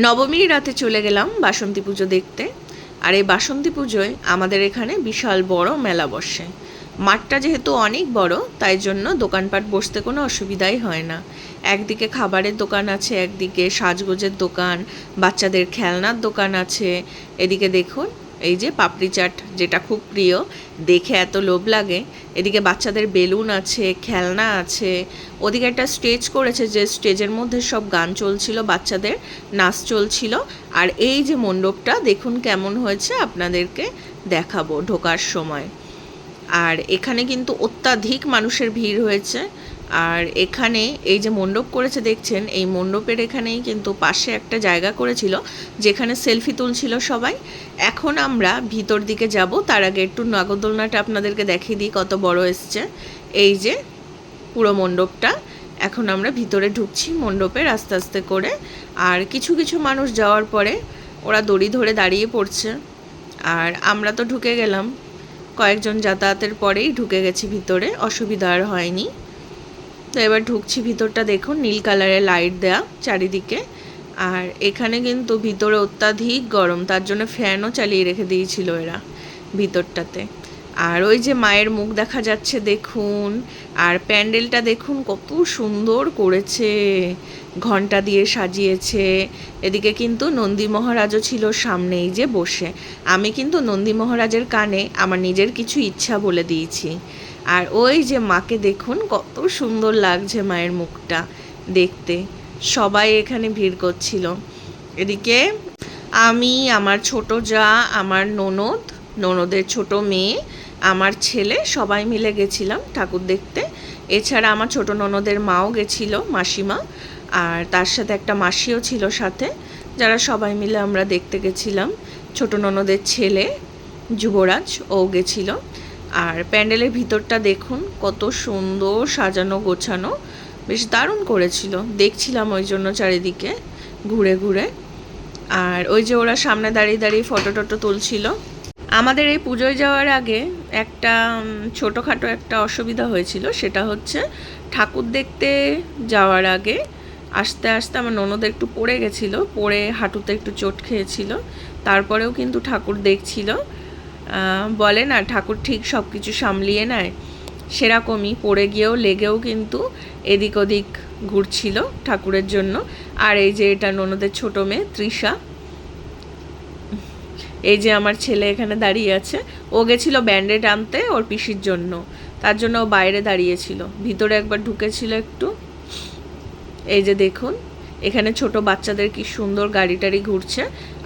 নবমীর রাতে চলে গেলাম বাসন্তী পুজো দেখতে। আর এই বাসন্তী পুজোয় আমাদের এখানে বিশাল বড় মেলা বসে। মাঠটা যেহেতু অনেক বড়, তাই জন্য দোকানপাট বসতে কোনো অসুবিধাই হয় না। একদিকে খাবারের দোকান আছে, একদিকে সাজগোজের দোকান, বাচ্চাদের খেলনার দোকান আছে। এদিকে দেখুন, এই যে পাপড়ি চাট, যেটা খুব প্রিয়, দেখে এত লোভ লাগে। এদিকে বাচ্চাদের বেলুন আছে, খেলনা আছে। ওদিকে একটা স্টেজ করেছে, যে স্টেজের মধ্যে সব গান চলছিল, বাচ্চাদের নাচ চলছিল। আর এই যে মণ্ডপটা দেখুন কেমন হয়েছে, আপনাদেরকে দেখাবো ঢোকার সময়। আর এখানে কিন্তু অত্যাধিক মানুষের ভিড় হয়েছে। আর এখানে এই যে মণ্ডপ করেছে দেখছেন, এই মণ্ডপের এখানেই কিন্তু পাশে একটা জায়গা করেছিল যেখানে সেলফি তুলছিল সবাই। এখন আমরা ভিতর দিকে যাব, তার আগে একটু নাগরদোলনাটা আপনাদেরকে দেখিয়ে দিই কত বড় এসছে। এই যে পুরো মণ্ডপটা, এখন আমরা ভিতরে ঢুকছি মণ্ডপের আস্তে আস্তে করে। আর কিছু কিছু মানুষ যাওয়ার পরে ওরা দড়ি ধরে দাঁড়িয়ে পড়ছে। আর আমরা তো ঢুকে গেলাম, কয়েকজন যাতায়াতের পরেই ঢুকে গেছি ভিতরে, অসুবিধা আর হয়নি। তো এবার ঢুকছি ভিতরটা, দেখুন নীল কালারের লাইট দেয়া চারিদিকে। আর এখানে কিন্তু ভিতরে অত্যাধিক গরম, তার জন্য ফ্যানও চালিয়ে রেখে দিয়েছিল এরা ভিতরটাতে। আর ওই যে মায়ের মুখ দেখা যাচ্ছে দেখুন। আর প্যান্ডেলটা দেখুন কত সুন্দর করেছে, ঘন্টা দিয়ে সাজিয়েছে। এদিকে কিন্তু নন্দী মহারাজও ছিল সামনেই যে বসে। আমি কিন্তু নন্দী মহারাজের কানে আমার নিজের কিছু ইচ্ছা বলে দিয়েছি। আর ওই যে মাকে দেখুন কত সুন্দর লাগছে মায়ের মুখটা দেখতে। সবাই এখানে ভিড় করছিল। এদিকে আমি, আমার ছোট জা, আমার ননদের ছোট মেয়ে, আমার ছেলে, সবাই মিলে গেছিলাম ঠাকুর দেখতে। এছাড়া আমার ছোট ননদের মাও গেছিল, মাসিমা। আর তার সাথে একটা মাসিও ছিল সাথে, যারা সবাই মিলে আমরা দেখতে গেছিলাম। ছোট ননদের ছেলে যুবরাজ ও গেছিল। আর প্যান্ডেলের ভিতরটা দেখুন কত সুন্দর সাজানো গোছানো, বেশ দারুণ করেছিল। দেখছিলাম ওই জন্য চারিদিকে ঘুরে ঘুরে। আর ওই যে ওরা সামনে দাঁড়িয়ে দাঁড়িয়ে ফটো টটো তুলছিল। আমাদের এই পুজোয় যাওয়ার আগে একটা ছোটোখাটো একটা অসুবিধা হয়েছিল, সেটা হচ্ছে ঠাকুর দেখতে যাওয়ার আগে আস্তে আস্তে আমার ননদ একটু পড়ে গেছিলো, পড়ে হাঁটুতে একটু চোট খেয়েছিল। তারপরেও কিন্তু ঠাকুর দেখছিল। বলে না, ঠাকুর ঠিক সব কিছু সামলিয়ে নেয়, সেরকমই পড়ে গিয়েও লেগেও কিন্তু এদিক ওদিক ঘুরছিল ঠাকুরের জন্য। আর এই যে এটা ননদের ছোট মেয়ে তৃষা, এই যে আমার ছেলে এখানে দাঁড়িয়ে আছে। ও গেছিলো ব্যান্ডেড আনতে ওর পিসির জন্য, তার জন্য ও বাইরে দাঁড়িয়েছিল, ভিতরে একবার ঢুকেছিল একটু। এই যে দেখুন এখানে ছোট বাচ্চাদের কি সুন্দর গাড়ি টাড়ি ঘুরছে।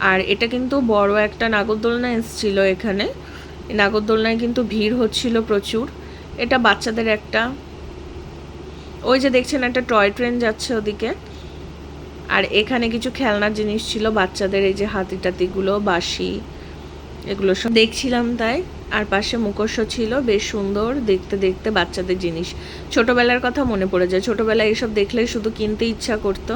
আর এটা কিন্তু বড় একটা নাগরদোলনা এসেছিল এখানে। নাগরদোলনায় কিন্তু ভিড় হচ্ছিল প্রচুর। এটা বাচ্চাদের একটা, ওই যে দেখছেন একটা টয় ট্রেন যাচ্ছে ওদিকে। আর এখানে কিছু খেলনার জিনিস ছিল বাচ্চাদের, এই যে হাতি টাতিগুলো, বাঁশি, এগুলো সব দেখছিলাম তাই। আর পাশে মুখোশও ছিল, বেশ সুন্দর দেখতে দেখতে বাচ্চাদের জিনিস। ছোটোবেলার কথা মনে পড়ে যায়, ছোটোবেলায় এইসব দেখলেই শুধু কিনতে ইচ্ছা করতো।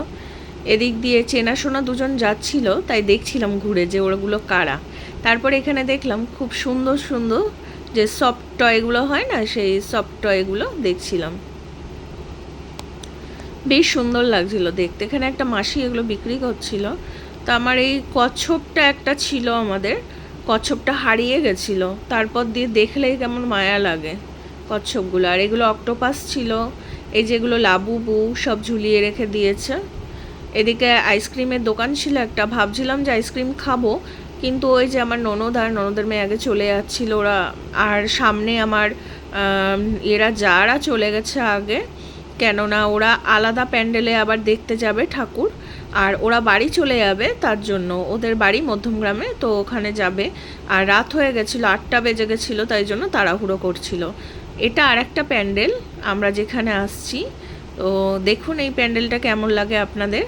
এদিক দিয়ে চেনাশোনা দুজন যাচ্ছিল, তাই দেখছিলাম ঘুরে যে ওগুলো কারা। তারপর এখানে দেখলাম খুব সুন্দর সুন্দর যে সফট টয়গুলো হয় না, সেই সফট টয়গুলো দেখছিলাম, বেশ সুন্দর লাগছিল দেখতে। এখানে একটা মাসি এগুলো বিক্রি করছিল। তো আমার এই কচ্ছপটা একটা ছিল, আমাদের কচ্ছপটা হারিয়ে গেছিল, তারপর দিয়ে দেখলেই কেমন মায়া লাগে কচ্ছপগুলো। আর এগুলো অক্টোপাস ছিল, এই যেগুলো লাবুবু সব ঝুলিয়ে রেখে দিয়েছে। এদিকে আইসক্রিমের দোকান ছিল একটা, ভাবছিলাম যে আইসক্রিম খাবো, কিন্তু ওই যে আমার ননদ আর ননদের মেয়ে আগে চলে যাচ্ছিল ওরা। আর সামনে আমার এরা যারা চলে গেছে আগে, কেননা ওরা আলাদা প্যান্ডেলে আবার দেখতে যাবে ঠাকুর। আর ওরা বাড়ি চলে যাবে, তার জন্য ওদের বাড়ি মধ্যমগ্রামে, তো ওখানে যাবে। আর রাত হয়ে গেছিলো, 8টা বেজে গেছিলো, তাই জন্য তাড়াহুড়ো করছিল। এটা আর একটা প্যান্ডেল আমরা যেখানে আসছি। তো দেখুন এই প্যান্ডেলটা কেমন লাগে আপনাদের।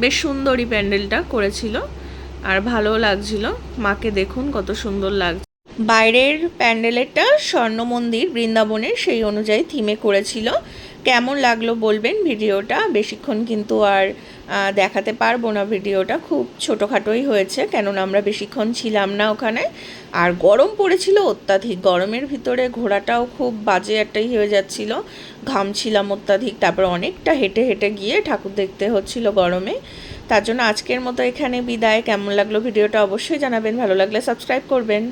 বেশ সুন্দরই প্যান্ডেলটা করেছিল, আর ভালোও লাগছিল। মাকে দেখুন কত সুন্দর লাগছে। বাইরের প্যান্ডেলেরটা স্বর্ণ মন্দির বৃন্দাবনের, সেই অনুযায়ী থিমে করেছিল। কেমন লাগলো বলবেন ভিডিওটা। বেশিক্ষণ কিন্তু আর দেখাতে পারবো না, ভিডিওটা খুব ছোটোখাটোই হয়েছে, কেননা আমরা বেশিক্ষণ ছিলাম না ওখানে। আর গরম পড়েছিল অত্যাধিক, গরমের ভিতরে ঘোরাটাও খুব বাজে একটাই হয়ে যাচ্ছিল, ঘামছিলাম অত্যাধিক। তারপর অনেকটা হেঁটে হেঁটে গিয়ে ঠাকুর দেখতে হচ্ছিল গরমে। তার জন্য আজকের মতো এখানে বিদায়। কেমন লাগলো ভিডিওটা অবশ্যই জানাবেন, ভালো লাগলে সাবস্ক্রাইব করবেন।